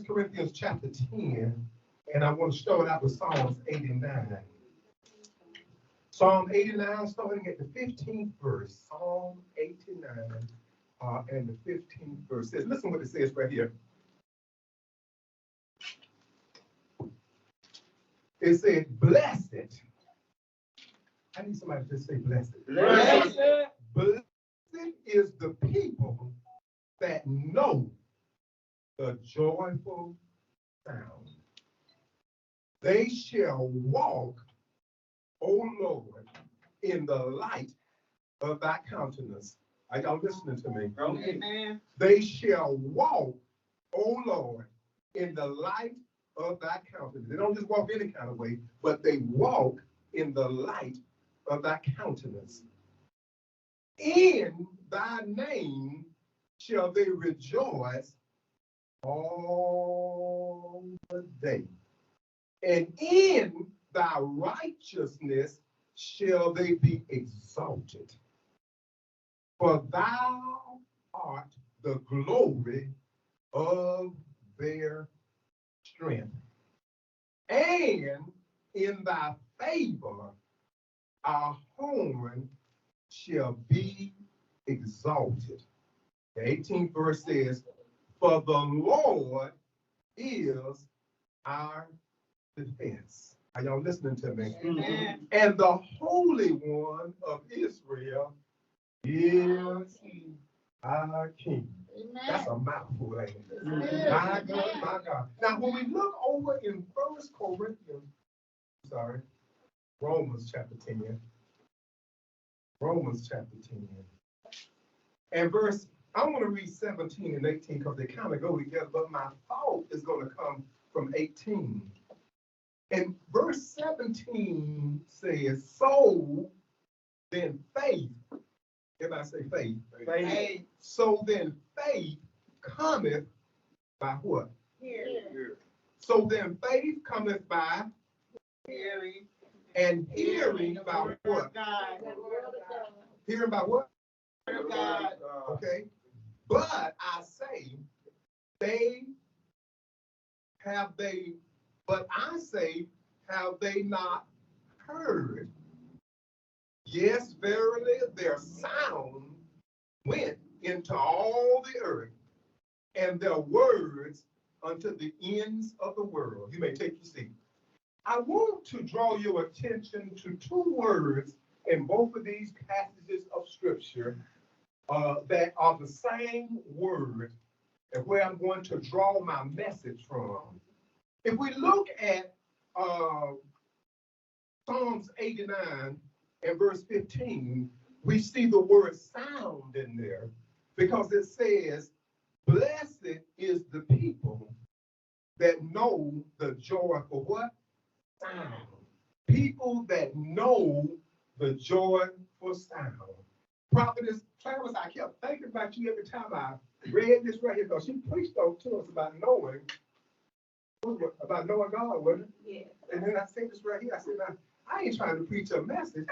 Corinthians chapter 10, and I want to start out with Psalms 89. Psalm 89, starting at the 15th verse. Psalm 89 and the 15th verse says, listen what it says right here. It said, blessed. I need somebody to say blessed. Blessed. Blessed is the people that know the joyful sound. They shall walk, O Lord, in the light of thy countenance. Are y'all listening to me? Amen. They shall walk, O Lord, in the light of thy countenance. They don't just walk any kind of way, but they walk in the light of thy countenance. In thy name shall they rejoice all the day. And in thy righteousness shall they be exalted. For thou art the glory of their strength. And in thy favor our horn shall be exalted. The 18th verse says, for the Lord is our defense. Are y'all listening to me? Amen. And the Holy One of Israel is our King. Amen. That's a mouthful, ain't it? Amen. My God, my God. Now, when we look over in Romans chapter 10, Romans chapter 10, and verse, I want to read 17 and 18 because they kind of go together, but my thought is going to come from 18. And verse 17 says, so then faith, everybody say faith. Faith. So then faith cometh by what? Hearing. So then faith cometh by Hearing. and hearing by what? God. Hearing by what? Word of God. Okay. But I say, have they not heard? Yes, verily, their sound went into all the earth, and their words unto the ends of the world. You may take your seat. I want to draw your attention to two words in both of these passages of scripture that are the same word, and where I'm going to draw my message from. If we look at Psalms 89 and verse 15, we see the word sound in there because it says, blessed is the people that know the joyful what? Sound. People that know the joyful sound. Prophetess Travis, I kept thinking about you every time I read this right here because she preached on to us about knowing God, wasn't it? Yeah. And then I said this right here. I said, I ain't trying to preach a message,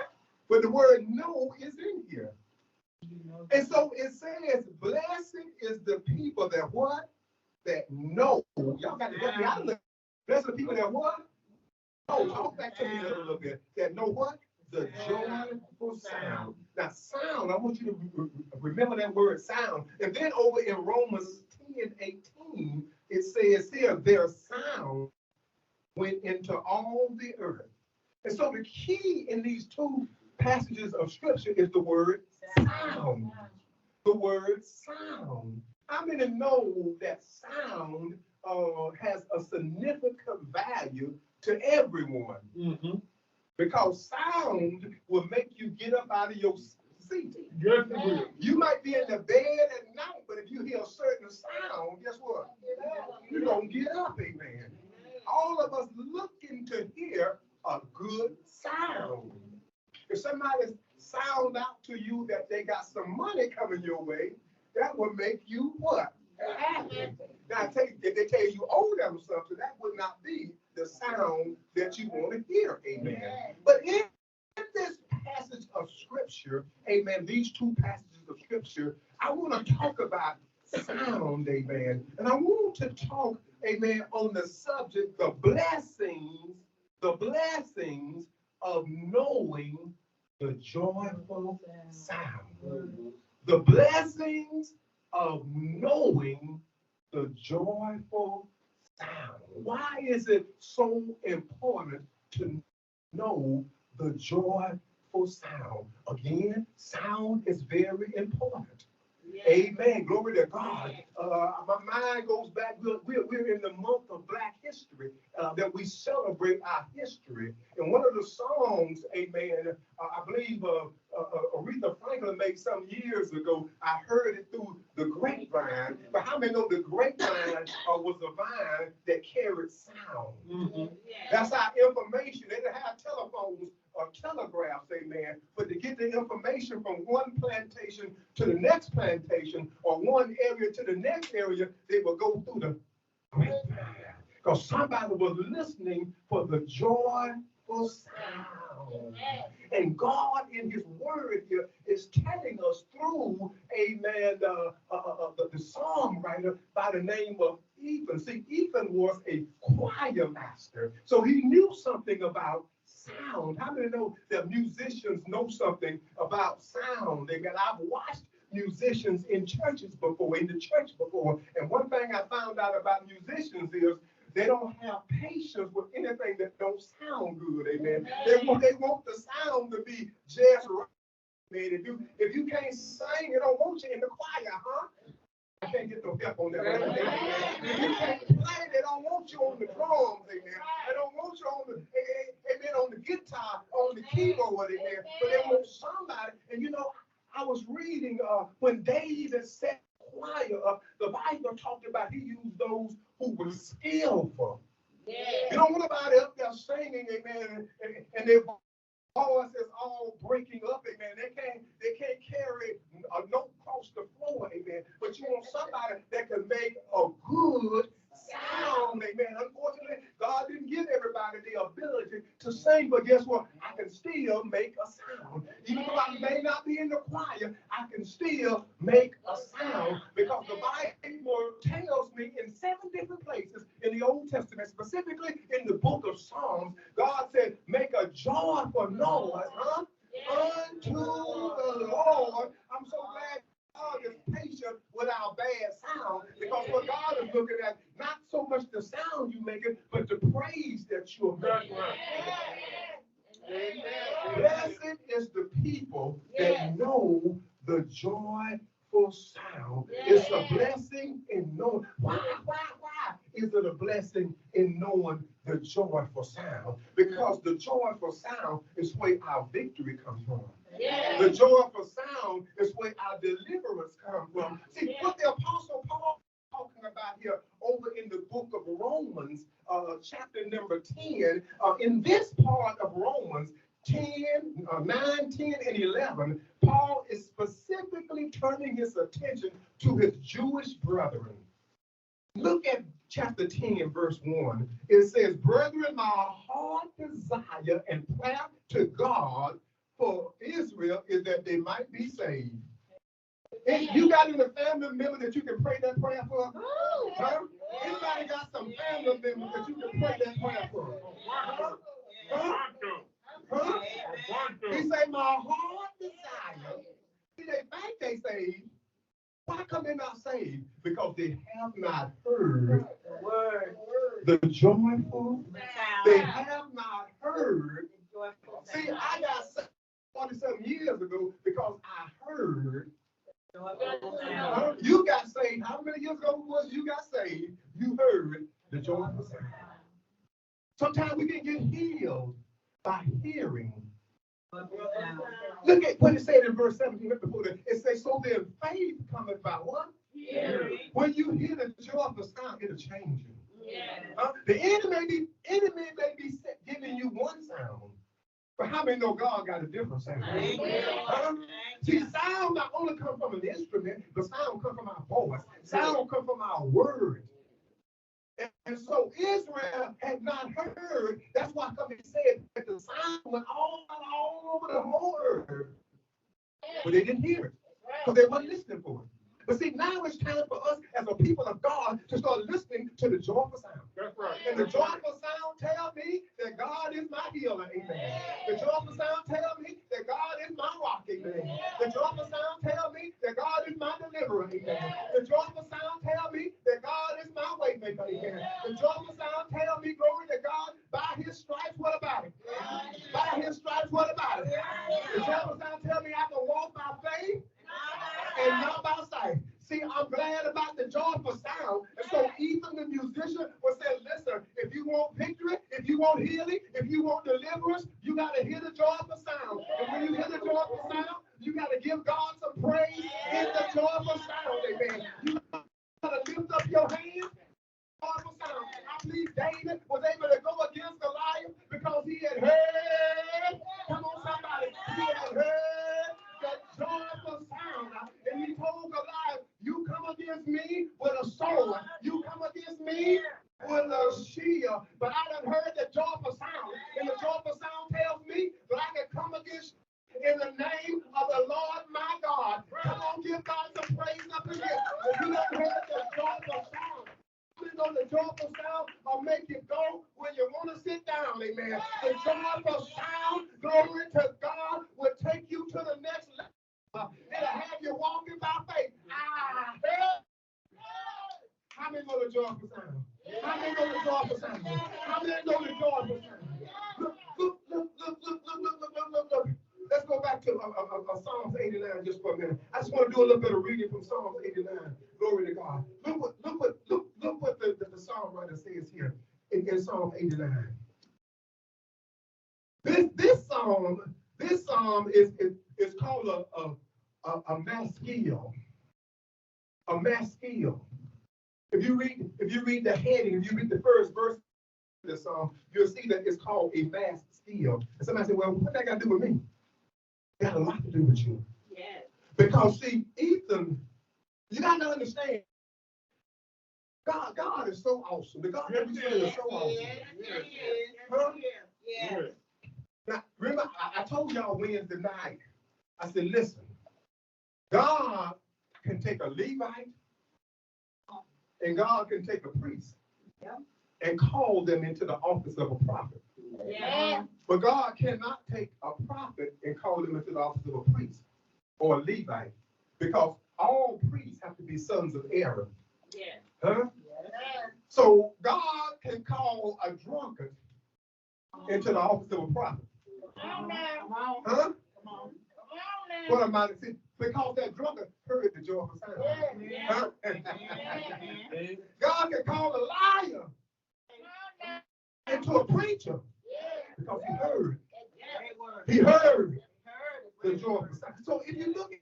but the word know is in here. And so it says, blessed is the people that what? That know. Y'all got to help me out. Blessed are the people that what? Oh, talk back to me a little bit. That know what? The joyful sound. Now, sound, I want you to remember that word sound. And then over in Romans 10:18, it says here, their sound went into all the earth. And so the key in these two passages of scripture is the word sound. The word sound. How many know that sound has a significant value to everyone? Mm-hmm. Because sound will make you get up out of your seat. Yes, it will. You might be in the bed at night, but if you hear a certain sound, guess what? You're going to get up, amen. All of us looking to hear a good sound. If somebody sound out to you that they got some money coming your way, that would make you what? Happy. Now, if they tell you you owe them something, that would not be the sound that you want to hear, amen. But in this passage of scripture, amen, these two passages of scripture, I want to talk about sound, amen. And I want to talk, amen, on the subject, the blessings of knowing the joyful sound. The blessings of knowing the joyful sound. Why is it so important to know the joyful sound? Again, sound is very important. Amen. Glory to God. My mind goes back. We're in the month of Black History that we celebrate our history. And one of the songs, amen, I believe Aretha Franklin made some years ago. I heard it through the grapevine. But how many know the grapevine was a vine that carried sound? Mm-hmm. That's our information. They didn't have telephones or telegraphs, amen. But to get the information from one plantation to the next plantation or one area to the next area, they would go through the grapevine. Because somebody was listening for the joyful sound. And God in his word here is telling us through, amen, the songwriter by the name of Ethan. See, Ethan was a choir master. So he knew something about sound. How many know that musicians know something about sound? Amen. I've watched musicians in churches before, in the church before. And one thing I found out about musicians is they don't have patience with anything that don't sound good. Amen. They want the sound to be just right. If you can't sing, they don't want you in the choir, huh? I can't get no help on that. If you can't play, they don't want you on the drums, amen. They don't want you on the guitar, on the keyboard, amen. But they want somebody. And you know, I was reading when David set choir up, the Bible talked about he used those who were skillful. Yeah. You don't want nobody up there singing, amen, and their voice is all breaking up, amen. They can't carry a note across the floor, amen. But you want somebody that can make a good sound, amen. Unfortunately, God didn't give everybody the ability to sing, but guess what? I can still make a sound. Even though I may not be in the choir, I can still make a sound because the Bible tells me in 7 different places in the Old Testament, specifically in the book of Psalms, God said, make a joyful noise, unto the Lord. I'm so glad God is patient with our bad sound, because what God is looking at, not so much the sound you make it, but the praise that you're making. Blessed is the people that know the joyful sound. It's a blessing in knowing. Why is it a blessing in knowing the joyful sound? Because the joyful sound is where our victory comes from. The joyful sound is where our deliverance comes from. See, what the Apostle Paul is talking about here over in the book of Romans, chapter number 10, in this part of Romans 9, 10, and 11, Paul is specifically turning his attention to his Jewish brethren. Look at chapter 10, verse 1. It says, brethren, my heart desire and prayer to God for Israel is that they might be saved. And you got in a family member that you can pray that prayer for? Huh? Anybody got some family members that you can pray that prayer for? Huh? Huh? He said, my heart desire. See, they think they saved. Why come they not saved? Because they have not heard the joyful. They have not heard. See, I got saved 47 years ago because I heard. You got saved. How many years ago was you got saved? You heard the joyful sound. Sometimes we can get healed by hearing. Look at what it said in verse 17 before that. It says, so then faith cometh by what? Hearing. When you hear the joyful sound, it'll change you. The enemy may be giving you one sound, but how many know God got a different sound? See, sound not only come from an instrument, but sound come from our voice. Sound come from our words. And so Israel had not heard. That's why he said that the sound went all over the whole earth. But they didn't hear it because they weren't listening for it. But see, now it's time for us as a people of God to start listening to the joyful sound. That's right. And the joyful sound tell me that God is my healer, amen. The joyful sound tell me that God is my rock, amen. The joyful sound tell me that God is my deliverer, amen. The joyful sound tell me that God is my way maker, amen. The joyful sound tell me, glory to God, by his stripes, what about it? By his stripes, what about it? The joyful sound tell me I can walk by faith and not by sight. See, I'm glad about the joyful sound. And so Ethan, the musician, was saying, listen, if you want victory, if you want healing, if you want deliverance, you got to hear the joyful sound. And when you hear the joyful sound, you got to give God some praise in the joyful sound, amen. You got to lift up your hands. Joyful sound. I believe David was able to go against Goliath because he had heard, come on somebody, he had heard the joyful sound. And he told Goliath, you come against me with a sword. You come against me with a shield. But I done heard the joyful sound. And the joyful sound tells me that I can come against in the name of the Lord my God. Come on, give God some praise up in here. If you done heard the joyful sound, you know the joyful sound will make you go when you want to sit down, amen. The joyful sound, glory to God, will take you to the next level. It'll have you walking by faith. How many know the joyful sound? How many know the joyful sound? How many know the joyful sound? Look. Let's go back to Psalms 89 just for a minute. I just want to do a little bit of reading from Psalms 89. Glory to God. Look what the psalm writer says here in Psalm 89. This psalm is called a maskil. A maskil. If you read the heading, if you read the first verse of the psalm, you'll see that it's called a maskil. And somebody said, well, what that got to do with me? It got a lot to do with you. Yes. Because see, Ethan, you got to understand, God is so awesome. The God that we serve is so awesome. Huh? Yeah. Now, remember, I told y'all Wednesday night, I said, listen, God can take a Levite and God can take a priest and call them into the office of a prophet. Yeah. But God cannot take a prophet and call them into the office of a priest or a Levite, because all priests have to be sons of Aaron. Yeah. Huh? Yeah. So God can call a drunkard into the office of a prophet. Huh? What am I to say? Because that drunkard heard the joyful sound. Yeah. Huh? God can call a liar into a preacher because he heard the joyful sound. So if you look at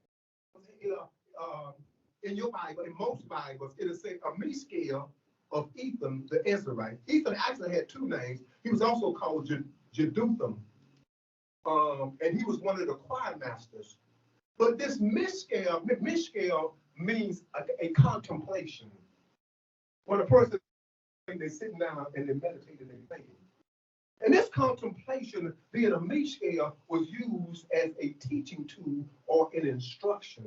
in your Bible, in most Bibles, it'll say a Miskeel of Ethan the Ezrahite. Ethan actually had two names. He was also called Jeduthun, and he was one of the choir masters. But this Miskeel means a contemplation. When a person, they're sitting down and they're meditating and thinking. And this contemplation, being a Miskeel, was used as a teaching tool or an instruction.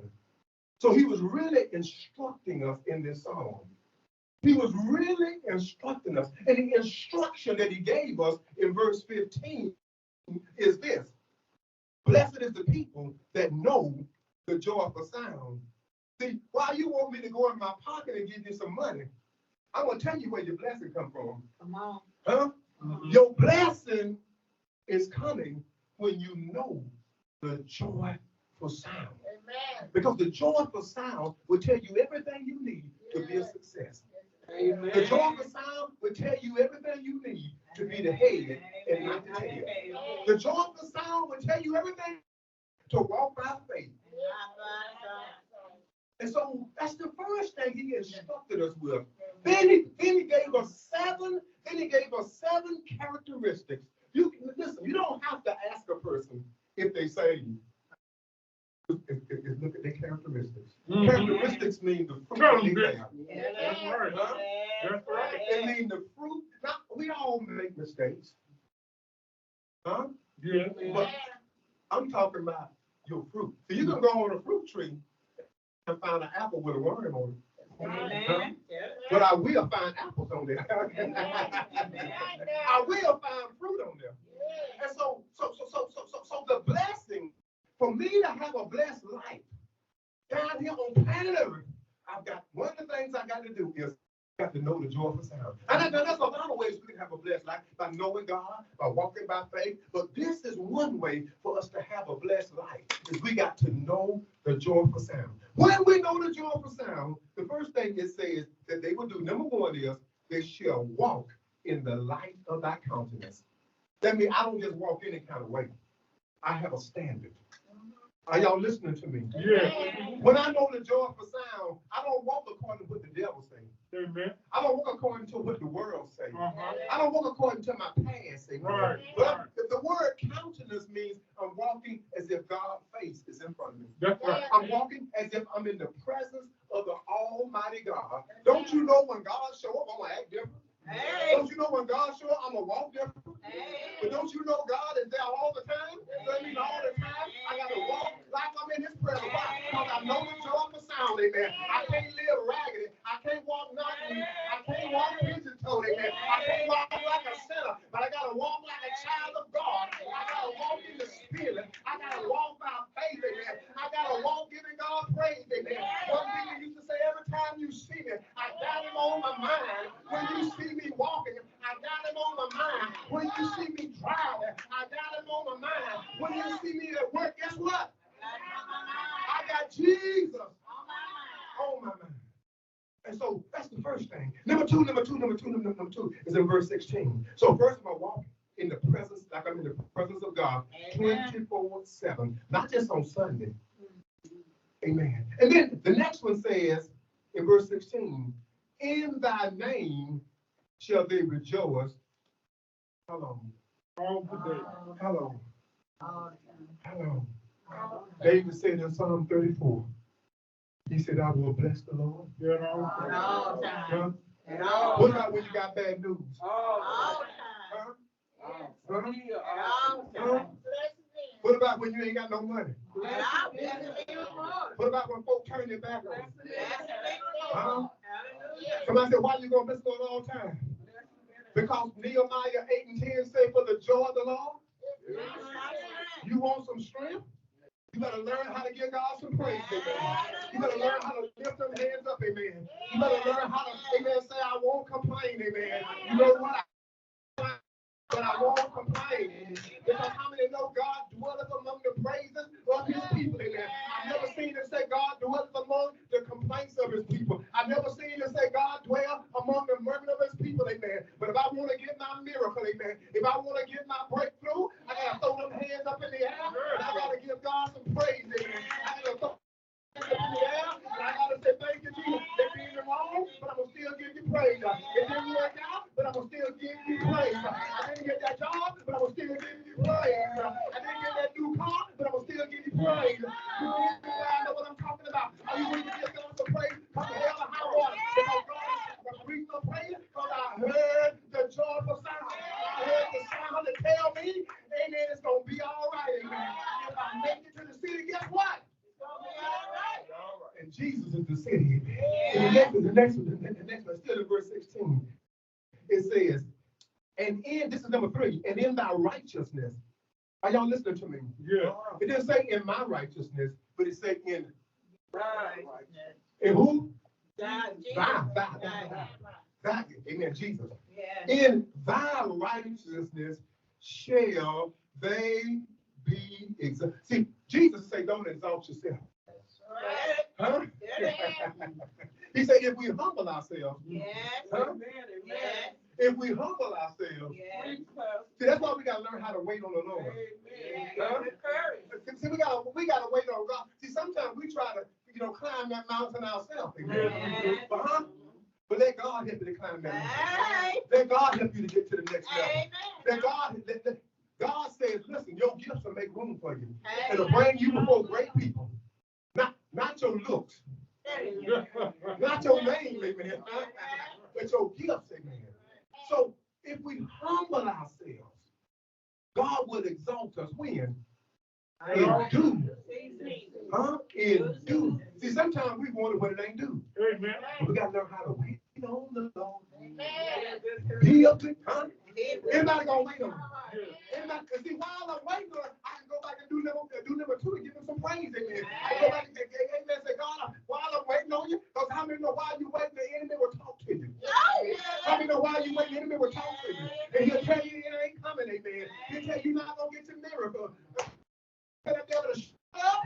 So he was really instructing us in this psalm. He was really instructing us. And the instruction that he gave us in verse 15 is this: blessed is the people that know the joyful sound. See, while you want me to go in my pocket and give you some money, I'm going to tell you where your blessing comes from. Come on. Huh? Mm-hmm. Your blessing is coming when you know the joyful sound. Amen. Because the joyful sound will tell you everything you need to be a success. Amen. The joyful sound will tell you everything you need to be the head and not the tail. The joyful sound will tell you everything to walk by faith. And so that's the first thing he instructed us with. Then he gave us seven characteristics. Listen, you don't have to ask a person if they say you. Look at their characteristics. Mm-hmm. Characteristics mean the fruit that they have. Yeah, that's right. Huh? That's right. It means the fruit. Now, we all make mistakes. Huh? Yeah. But I'm talking about your fruit. So you can go on a fruit tree I found an apple with a worm on it. Amen. But I will find apples on there. I will find fruit on there. And so the blessing for me to have a blessed life down here on planet Earth, I've got one of the things I got to do is I got to know the joyful sound. And that's a lot of ways we can have a blessed life, by knowing God, by walking by faith. But this is one way for us to have a blessed life, is we got to know the joyful sound. When we know the joyful sound, the first thing it says that they will do, number one, is they shall walk in the light of thy countenance. That means I don't just walk any kind of way. I have a standard. Are y'all listening to me? Yeah. When I know the joyful sound, I don't walk according to what the devil says. Amen. I don't walk according to what the world says. Uh-huh. I don't walk according to my past. Amen. Right. But the word countenance means I'm walking as if God's face is in front of me. That's right. I'm walking as if I'm in the presence of the Almighty God. Don't you know when God show up, I'm gonna act different? Don't you know when God show up, I'm gonna walk different? But don't you know God is there all the time? That means all the time I gotta walk like I'm in His presence. Why? Because I know the joyful sound, amen. I can't live raggedy. I can't walk nothing. I can't walk pigeon-toed, amen. I can't walk like a sinner, but I gotta walk like a child of God. I gotta walk in the Spirit. I gotta walk by faith, amen. I gotta walk giving God praise, amen. One thing you used to say, every time you see me, I got Him on my mind. When you see me walking, I got Him on my mind. When you see me driving, I got Him on my mind. When you see me at work, guess what? I got Jesus on my mind. And so that's the first thing. Number two is in verse 16. So first of all, walk in the presence, like I'm in the presence of God 24/7, not just on Sunday. Amen. And then the next one says in verse 16, in thy name shall they rejoice. How long? All today. How long? How long? David said in Psalm 34, he said, I will bless the Lord. You know. Huh? What about when you got bad news? Huh? Huh? Huh? What about when you ain't got no money? What about when folks turn their back on you? Huh? Somebody said, why you gonna bless the Lord all the time? Because Nehemiah 8:10 say, for the joy of the Lord. You want some strength? You better learn how to give God some praise, amen. You better learn how to lift them hands up, amen. You better learn how to, amen, say, I won't complain, amen. You know what? But I won't complain. Because how many know God dwelleth among the praises of His people, amen. I've never seen it say God dwelleth among the complaints of His people. I've never seen it say God dwell among the murmur of His people, amen. But if I want to get my miracle, amen, if I want to get my breakthrough, I got to throw them hands up in the air, and I got to give God some praise, amen. I got to throw in the air, and I got to say, thank you, Jesus. It being wrong, but I'm going to still give you praise. It didn't work out, but I'm going to still give you praise. I didn't get that job, but I'm going to still give you praise. I didn't get that new car, but I'm going to still give you praise. You know what I'm talking about. Are you ready to give God some praise? Come to hell or high water. Because God, the reason I'm praying, because I heard the joyful sound. I heard the sound that tell me, amen, it's going to be all right, amen. If I make it to the city, guess what? And Jesus is the city. And the next one, still in verse 16. It says, and in, this is number 3, and in thy righteousness. Are y'all listening to me? Yeah. It didn't say in my righteousness, but it said in who? Thy. Amen, Jesus. In thy righteousness shall they be exalted. See, Jesus say, don't exalt yourself. Huh? He said, if we humble ourselves, huh? If we humble ourselves, see, that's why we got to learn how to wait on the Lord. Huh? See, we gotta wait on God. See, sometimes we try to, climb that mountain ourselves. But let God help you to climb that mountain. Let God help you to get to the next level. God says, listen, your gifts will make room for you. It'll bring you before great people. Not your looks. Not your name, amen. But your gifts, amen. So if we humble ourselves, God will exalt us when? In due. Huh? In due. See, sometimes we want it when it ain't due. Amen. But we got to learn how to wait on the Lord. Be up to huh? Anybody gonna wait on him? Anybody, cause see, while I'm waiting on him, I can go back and do number two and give him some praise, amen. I can go back and amen, say, God, while I'm waiting on you, because how many know while you waiting, the enemy will talk to you? How many know while you waiting, the enemy will talk to you? And he'll tell you it ain't coming, amen. He'll tell you you're not gonna get your miracle. Tell the devil to shut up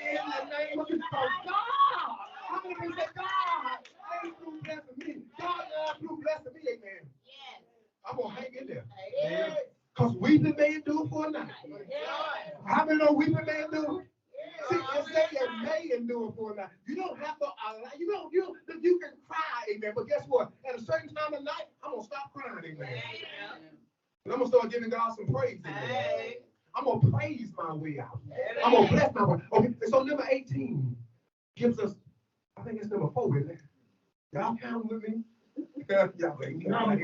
in the name of Jesus. God, how many people say, God, ain't through blessing me? God, through blessing me, amen. I'm gonna hang in there. Because weeping may endure for a night. How many know weeping may endure? See, it says it may endure for a night. You don't have to allow, you can cry, amen. But guess what? At a certain time of night, I'm gonna stop crying, amen. And I'm gonna start giving God some praise, amen. I'm gonna praise my way out. I'm gonna bless my way. Okay, and so number 18 gives us, I think it's number 4, isn't it? Y'all count with me? Y'all ain't counting.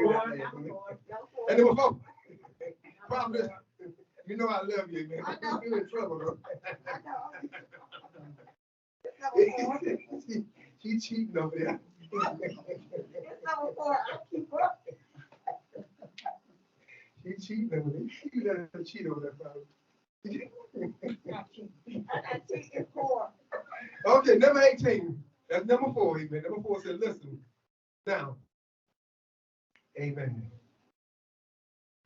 And number 4. Prophet, you know I love you, man. You're in trouble, bro. She cheating over there. She cheating over there. You let her cheat over there, Prophet. Okay, number 18. That's number 4, amen. Number 4 said, listen. Now, amen.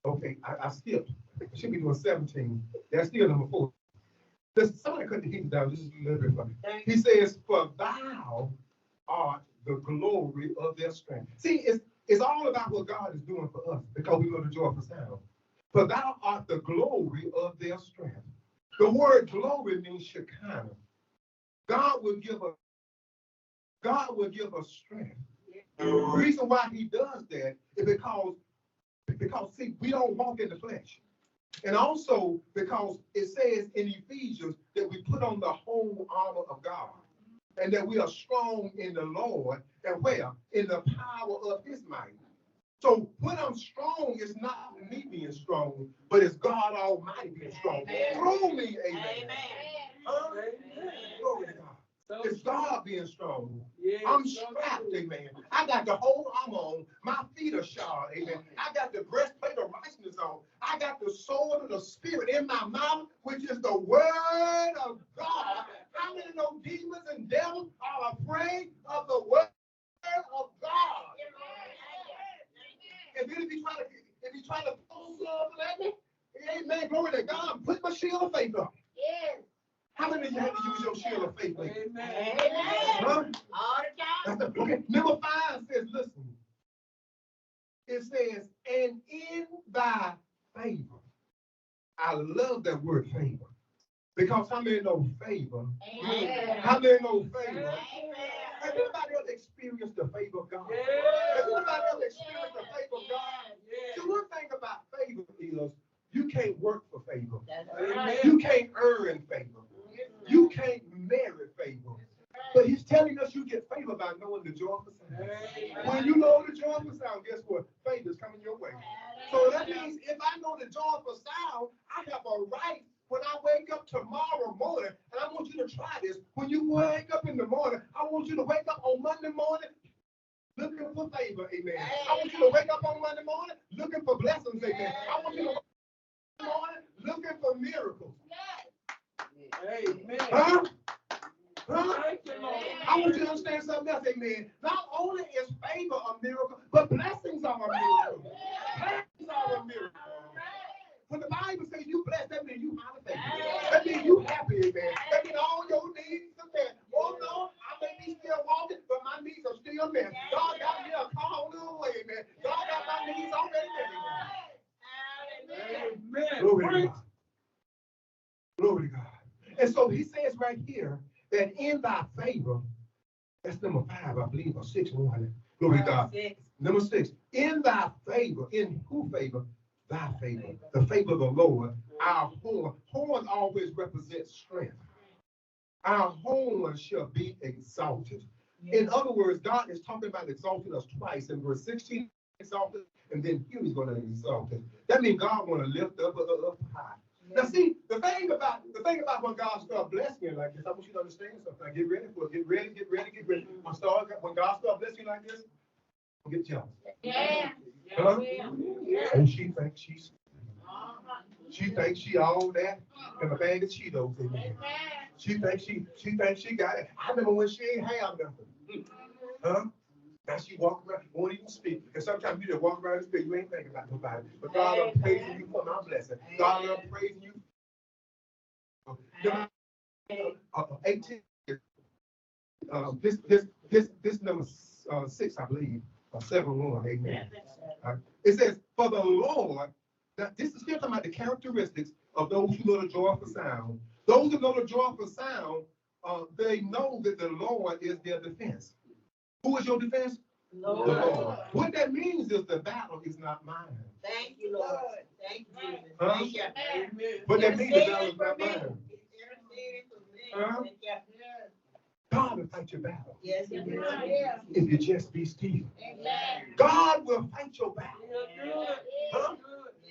Okay, I skipped. I should be doing 17. That's still number 4. Listen, somebody cut the heat down just a little bit for me. He says, for thou art the glory of their strength. See, it's all about what God is doing for us because we know the joyful sound. For thou art the glory of their strength. The word glory means Shekinah. God will give us strength. The reason why he does that is because see, we don't walk in the flesh. And also because it says in Ephesians that we put on the whole armor of God and that we are strong in the Lord and where? In the power of his might. So when I'm strong, it's not me being strong, but it's God Almighty being strong. Through me, amen. Glory to God. It's God being strong. I'm strapped, amen. I got the whole armor on. My feet are shod, amen. I got the breastplate of righteousness on. I got the sword of the Spirit in my mouth, which is the word of God. How many know demons and devils are afraid of the word of God? And then if you try to pull something at me, amen, glory to God, put my shield of faith up. Yes. How many of you have to use your shield of faith? Amen. Huh? All the time. Okay. Number 5 says, listen. It says, and in thy favor. I love that word favor. Because how many know favor? Amen. How many know favor? Amen. Has anybody else experienced the favor of God? Has anybody else experienced the favor of God? The one thing about favor is you can't work for favor. You can't earn favor. You can't merit favor. But he's telling us you get favor by knowing the joyful sound. When you know the joyful sound, guess what? Favor is coming your way. So that means if I know the joyful sound, I have a right when I wake up tomorrow morning, and I want you to try this. When you wake up in the morning, I want you to wake up on Monday morning looking for favor, amen. I want you to wake up on Monday morning looking for blessings, amen. I want you to wake up on Monday morning looking for miracles. Amen. Huh? I want you to understand something else, amen. Not only is favor a miracle, but blessings are a miracle. Blessings are a miracle. When the Bible says you blessed, that means you highly favored. That means you happy, amen. That means all your needs are met. Oh no, I may be still walking, but my needs are still met. God got me a car on the way, man. God got my needs already met. Amen. Glory to God. Glory to God. And so he says right here that in thy favor, that's number 5, I believe, or 6, one. Glory to God. Number 6, in thy favor, in who favor? Thy favor, the favor of the Lord. Our horn always represents strength. Our horn shall be exalted. In other words, God is talking about exalting us twice. In verse 16, exalted, and then here he's going to exalt us. That means God want to lift up high. Now see, the thing about when God starts blessing you like this, I want you to understand something. Now, get ready for it. Get ready. When God starts blessing you like this, don't get jealous. Yeah. Huh? Yeah. And she thinks she all that in a bag of Cheetos. Amen. She thinks she got it. I remember when she ain't have nothing. Huh? Now she walk around, won't even speak. And sometimes you just walk around and speak, you ain't thinking about nobody. But God, I'm praising you for my blessing. God, I'm praising you. 18. This number 6, I believe, or 7-1. Amen. It says, for the Lord. Now, this is still talking about the characteristics of those who know the joyful sound. Those who know the joyful sound, they know that the Lord is their defense. Who is your defense? Lord. The Lord. What that means is the battle is not mine. Thank you, Lord. Thank you, Jesus. Huh? Thank you. What that means the battle is not mine. Huh? God will fight your battle. Yes, He will. If you just be still. Amen. God will fight your battle. Huh?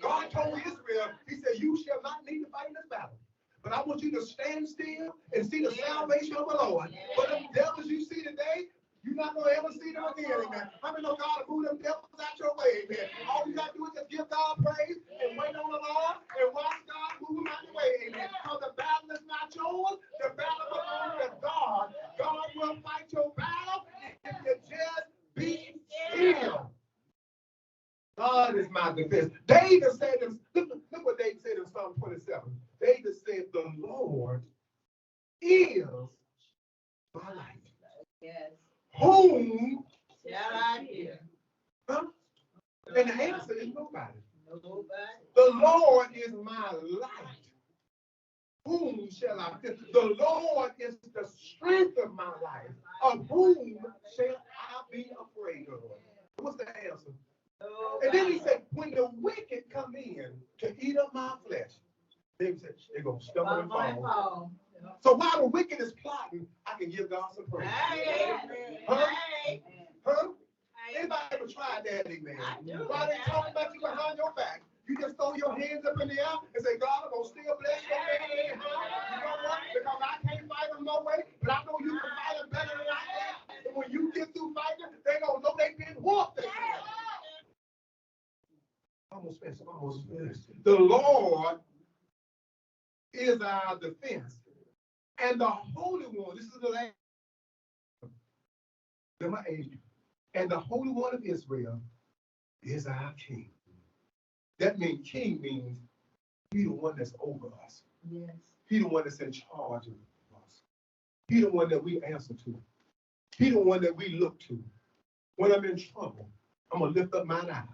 God told Israel, he said, you shall not need to fight this battle. But I want you to stand still and see the salvation of the Lord. But the devils you see today, you're not going to ever see them again, amen. How many know God will move them devils out your way, amen? All you got to do is just give God praise and wait on the Lord and watch God move them out your way, amen. Because the battle is not yours, the battle belongs to God. God will fight your battle if you just be still. God is my defense. David said, look what David said in Psalm 27. David said, the Lord is my life. Yes. Whom Shall I hear? huh? And the answer is nobody. Nobody. The Lord is my light. Whom shall I fear? The Lord is the strength of my life. Of whom shall I be afraid of? What's the answer? And then he said, when the wicked come in to eat up my flesh, David said, they're going to stumble and fall. So while the wicked is plotting, I can give God some praise. Huh? Huh? Anybody ever tried that, amen? While they talking about you behind your back, you just throw your hands up in the air and say, God, I'm going to still bless your name. You know what? Because I can't fight them no way, but I know you can fight them better than I can. And when you get through fighting, they're going to know they've been whooped. Almost finished. The Lord is our defense. And the Holy One, this is the last. And the Holy One of Israel is our King. That means king means he the one that's over us. Yes. He the one that's in charge of us. He the one that we answer to. He the one that we look to. When I'm in trouble, I'm going to lift up mine eyes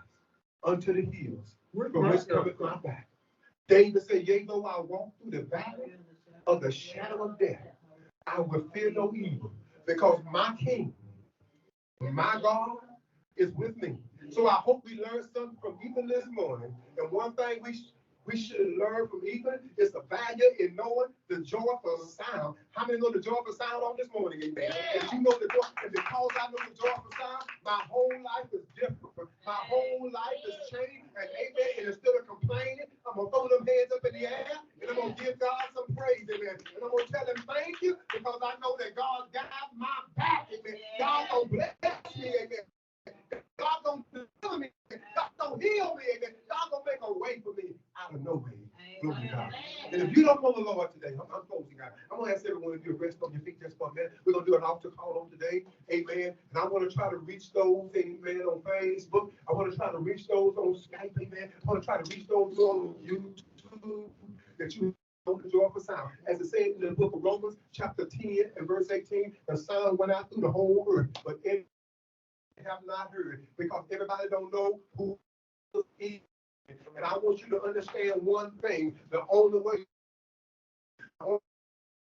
unto the hills, from which cometh my back. David said, yea, though I walk through the valley of the shadow of death, I will fear no evil, because my King, my God, is with me. So I hope we learned something from Ethan this morning. And one thing we should learn from Ethan is the value in knowing the joyful sound. How many know the joyful sound on this morning? Amen. And you know the joy, and because I know the joyful sound, my whole life is different. My whole life is changed. And amen. And instead of complaining, I'm gonna throw them hands up in the air and I'm gonna give God some praise. Amen. And I'm gonna tell him thank you because I know that God got my back. Amen. God gonna bless me. Amen. God gonna deliver me. God gonna heal me. Amen. God gonna make a way for me out of no way. Glory to God. And if you don't know the Lord today, I'm closing out. I'm gonna ask everyone of you to rest on your feet just for a minute. We're gonna do an altar call on today. Amen. And I want to try to reach those, amen, on Facebook. I want to try to reach those on Skype, amen. I want to try to reach those on YouTube that you know the joyful sound. As it said in the book of Romans, chapter 10 and verse 18, the sound went out through the whole earth, but have not heard, because everybody don't know who is. And I want you to understand one thing: the only way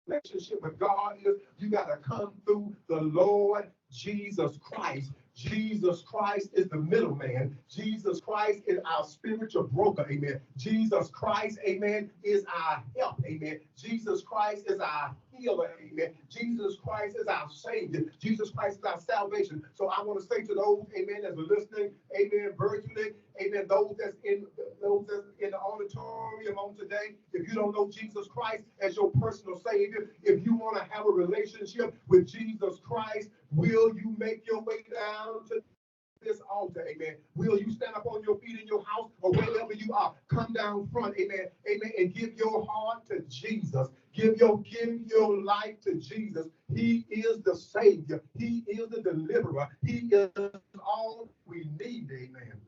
relationship with God is you got to come through the Lord Jesus Christ. Jesus Christ is the middleman. Jesus Christ is our spiritual broker. Amen. Jesus Christ, amen, is our help. Amen. Jesus Christ is our healer, amen. Jesus Christ is our Savior. Jesus Christ is our salvation. So I want to say to those, amen, that's listening, amen, virtually, amen, those that's in the auditorium on today, if you don't know Jesus Christ as your personal Savior, if you want to have a relationship with Jesus Christ, will you make your way down to this altar, amen? Will you stand up on your feet in your house or wherever you are? Come down front, amen, amen, and give your heart to Jesus. Give your life to Jesus. He is the Savior. He is the deliverer. He is all we need, amen.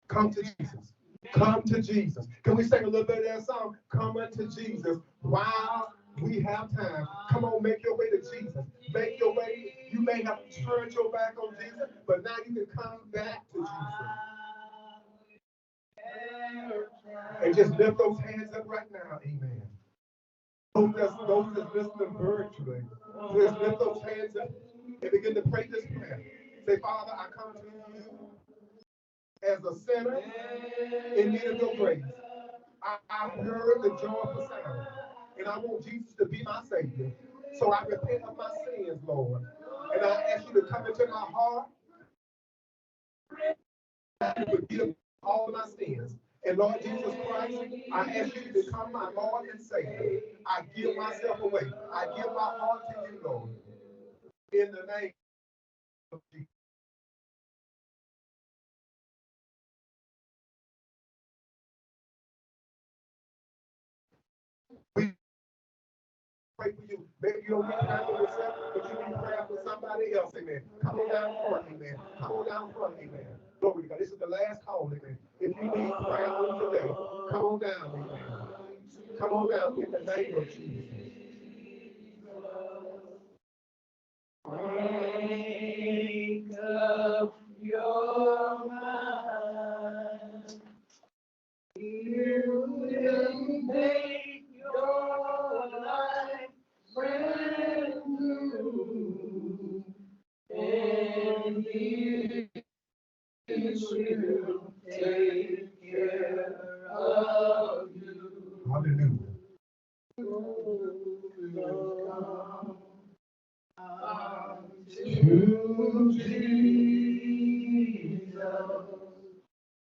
Come to Jesus. Come to Jesus. Can we sing a little bit of that song? Come unto Jesus while we have time. Come on, make your way to Jesus. Make your way. You may have turned your back on Jesus, but now you can come back to Jesus. And just lift those hands up right now. Amen. Those that's listening virtually, just lift those hands up and begin to pray this prayer. Say, Father, I come to you as a sinner in need of your grace. I heard the joyful sound, and I want Jesus to be my Savior. So I repent of my sins, Lord. And I ask you to come into my heart and forgive all of my sins. And Lord Jesus Christ, I ask you to become my Lord and Savior. I give myself away. I give my heart to you, Lord. In the name of Jesus. We pray for you. Maybe you don't need prayer for yourself, but you need prayer for somebody else, amen. Come on down front, amen. Come on down front, amen. Glory to God. This is the last call, amen. If you need prayer on today, come on down, amen. Come on down in the name of Jesus. Make up your mind. You will make your life brand new. And He will take care of you. Hallelujah. To Jesus,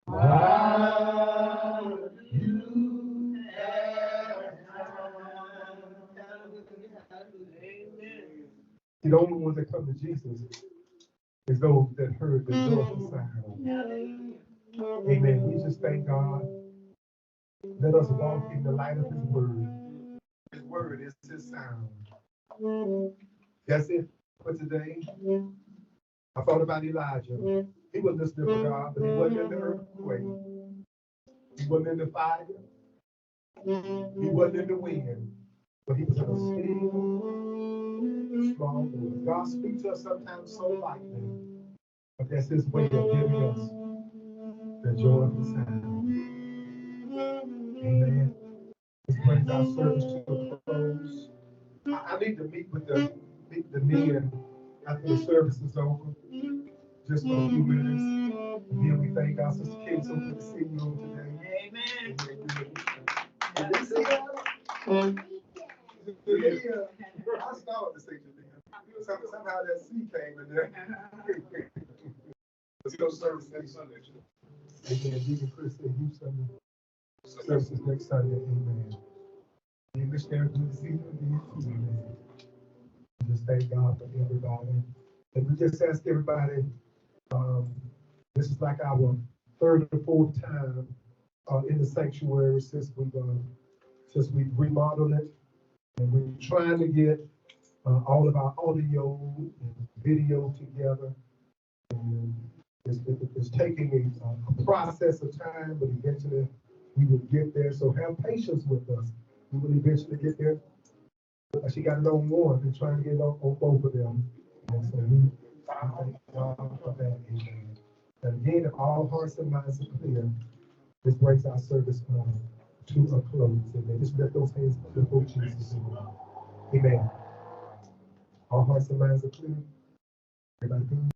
while you have time. The only ones that come to Jesus is those that heard the joyful sound. Amen. We just thank God. Let us walk in the light of His word. His word is His sound. That's it for today. I thought about Elijah. He was listening to God, but he wasn't in the earthquake. He wasn't in the fire. He wasn't in the wind. But he was in a still, strong voice. God speaks to us sometimes so lightly, but that's His way of giving us the joy of the sound. Amen. This brings our service to a close. I need to meet the men after the service is over, just for a few minutes. And then we thank God, Sister Kate, so good to see you on today. Amen. Did you see that? Jalea, I started to say Jalea. Somehow that C came in there. Let's go service next Sunday. Amen. Deacon Chris said you Sunday. Services next Sunday. Amen. And missionary, good to see you again. Amen. Just thank God for everybody. And we just ask everybody, this is like our third or fourth time in the sanctuary since we've remodeled it. And we're trying to get all of our audio and video together. And it's taking a process of time, but eventually we will get there. So have patience with us. We will eventually get there. She got it on one and trying to get it on both of them. And so we thank God for that. Amen. And again, if all hearts and minds are clear, this brings our service to a close. Amen. Just lift those hands before Jesus. Amen. All hearts and minds are clear. Everybody good?